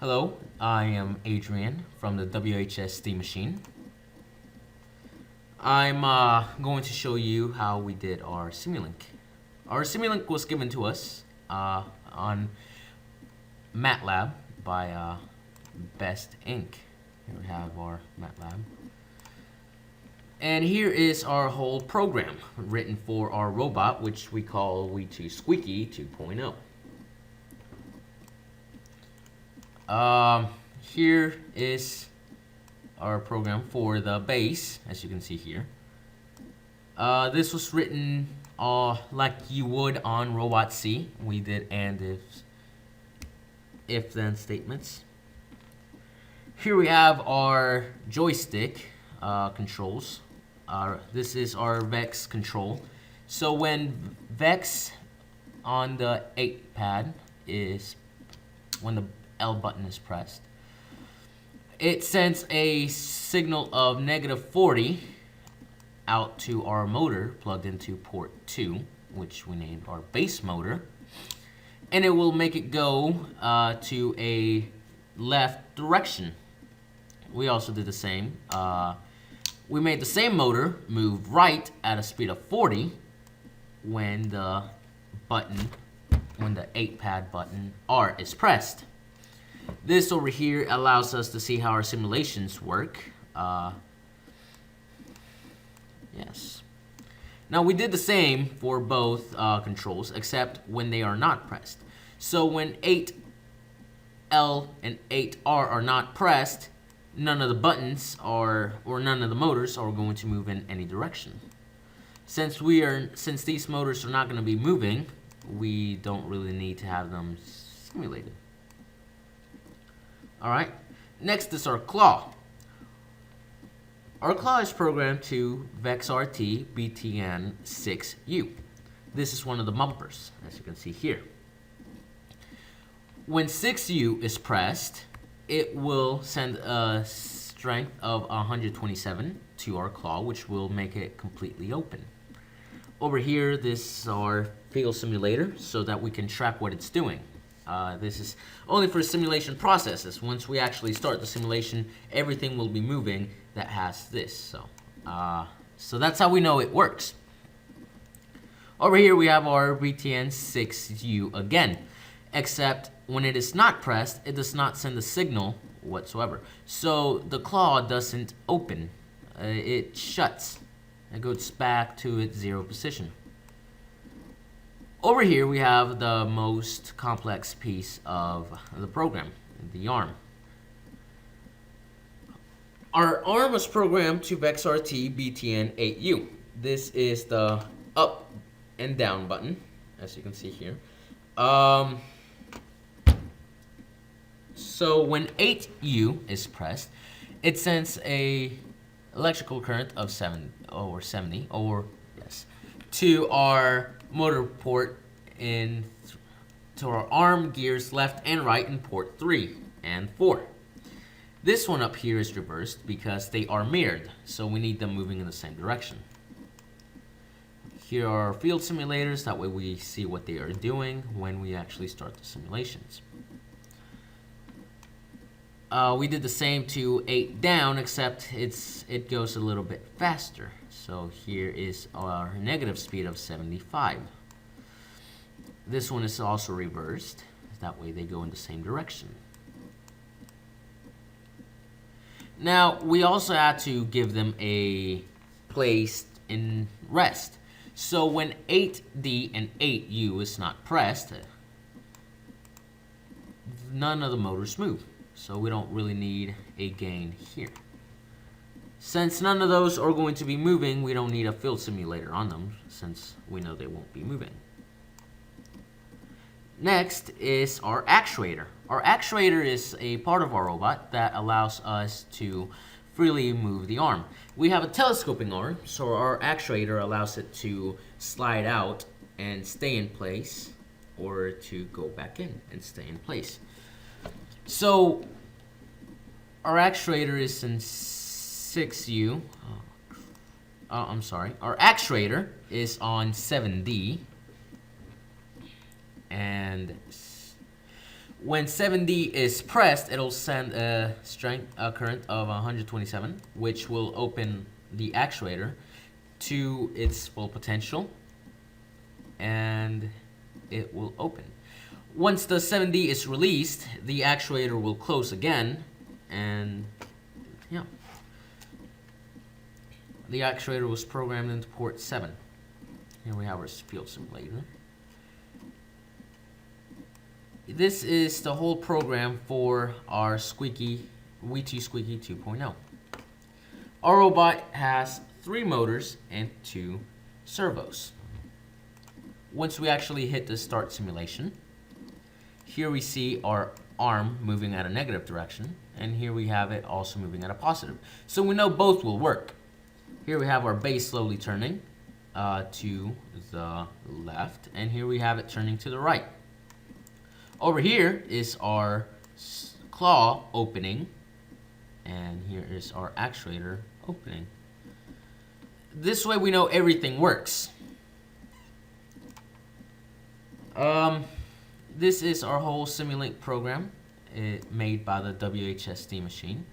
Hello, I am Adrian from the WHS SteAm Machine. I'm going to show you how we did our Simulink. Our Simulink was given to us on MATLAB by Best Inc. Here we have our MATLAB. And here is our whole program written for our robot, which we call We2 Squeaky 2.0. Here is our program for the base, as you can see here. This was written like you would on Robot C. We did and if then statements. Here we have our joystick controls. This is our VEX control. So when VEX on the 8 pad is when the L button is pressed, it sends a signal of -40 out to our motor plugged into port 2, which we named our base motor, and it will make it go to a left direction. We also did the same. We made the same motor move right at a speed of 40 when the 8 pad button R is pressed. This over here allows us to see how our simulations work. Yes. Now we did the same for both controls, except when they are not pressed. So when 8L and 8R are not pressed, none of the buttons or none of the motors are going to move in any direction. Since these motors are not going to be moving, we don't really need to have them simulated. Alright, next is our claw. Our claw is programmed to VexRT BTN6U. This is one of the bumpers, as you can see here. When 6U is pressed, it will send a strength of 127 to our claw, which will make it completely open. Over here, this is our field simulator so that we can track what it's doing. This is only for simulation processes. Once we actually start the simulation, everything will be moving that has this. So that's how we know it works. Over here we have our BTN6U again, except when it is not pressed, it does not send a signal whatsoever. So the claw doesn't open. It shuts. It goes back to its 0 position. Over here we have the most complex piece of the program, the arm. Our arm was programmed to VexRT BTN8U. This is the up and down button, as you can see here. So when 8U is pressed, it sends a electrical current of 70 to our motor port to our arm gears left and right in port 3 and 4. This one up here is reversed because they are mirrored, so we need them moving in the same direction. Here are our field simulators, that way we see what they are doing when we actually start the simulations. We did the same to 8 down, except it goes a little bit faster. So here is our negative speed of 75. This one is also reversed. That way they go in the same direction. Now, we also had to give them a place in rest. So when 8D and 8U is not pressed, none of the motors move. So we don't really need a gain here. Since none of those are going to be moving, we don't need a field simulator on them, since we know they won't be moving. Next is our actuator. Our actuator is a part of our robot that allows us to freely move the arm. We have a telescoping arm, so our actuator allows it to slide out and stay in place, or to go back in and stay in place. So our actuator is in 6U. Our actuator is on 7D. And When 7D is pressed, it'll send a current of 127, which will open the actuator to its full potential, and it will open. Once the 7D is released, the actuator will close again, and yeah. The actuator was programmed into port 7. Here we have our field simulator. This is the whole program for our Squeaky WHS Squeaky 2.0. Our robot has 3 motors and 2 servos. Once we actually hit the start simulation, here we see our arm moving at a negative direction, and here we have it also moving at a positive. So we know both will work. Here we have our base slowly turning to the left, and here we have it turning to the right. Over here is our claw opening, and here is our actuator opening. This way we know everything works. This is our whole Simulink program made by the WHS SteAm Machine.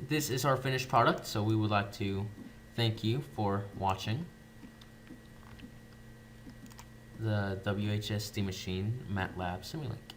This is our finished product, so we would like to thank you for watching the WHS SteAm Machine MATLAB Simulink.